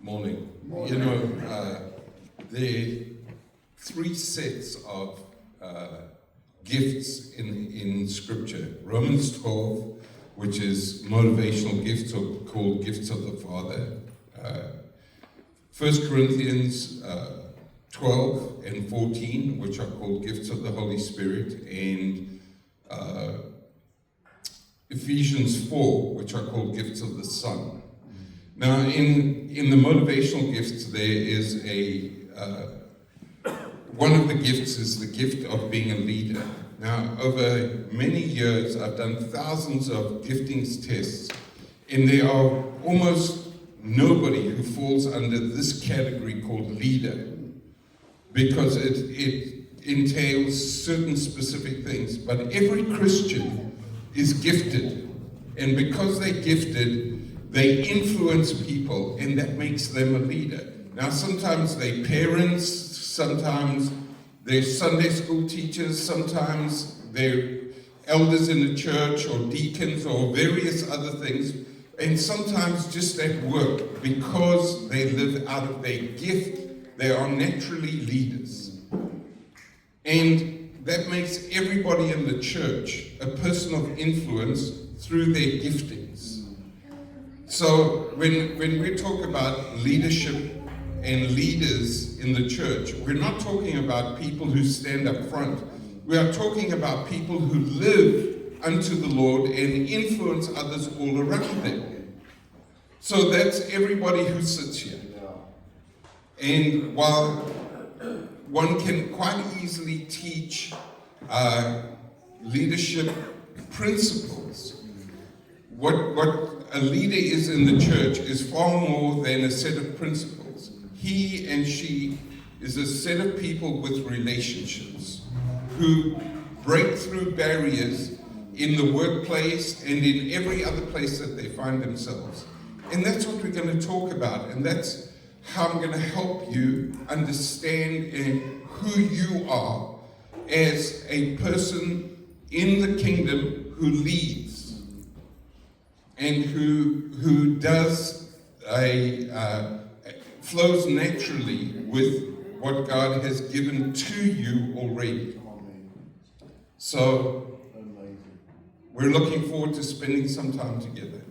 Morning. Morning. You know, there are three sets of gifts in Scripture. Romans 12, which is motivational gifts, or called gifts of the Father. 1 Corinthians 12 and 14, which are called gifts of the Holy Spirit, and Ephesians 4, which are called gifts of the Son. Now, in the motivational gifts, there is one of the gifts is the gift of being a leader. Now, over many years, I've done thousands of giftings tests, and there are almost nobody who falls under this category called leader, because it entails certain specific things. But every Christian is gifted, and because they're gifted, they influence people, and that makes them a leader. Now, sometimes they're parents, sometimes they're Sunday school teachers, sometimes they're elders in the church, or deacons, or various other things, and sometimes just at work. Because they live out of their gift, they are naturally leaders. And that makes everybody in the church a person of influence through their giftings. So when we talk about leadership and leaders in the church, we're not talking about people who stand up front. We are talking about people who live unto the Lord and influence others all around them. So that's everybody who sits here. And while one can quite easily teach leadership principles, what a leader is in the church is far more than a set of principles. He and she is a set of people with relationships who break through barriers in the workplace and in every other place that they find themselves. And that's what we're going to talk about, and that's how I'm going to help you understand who you are as a person in the kingdom who leads and who does flows naturally with what God has given to you already. So we're looking forward to spending some time together.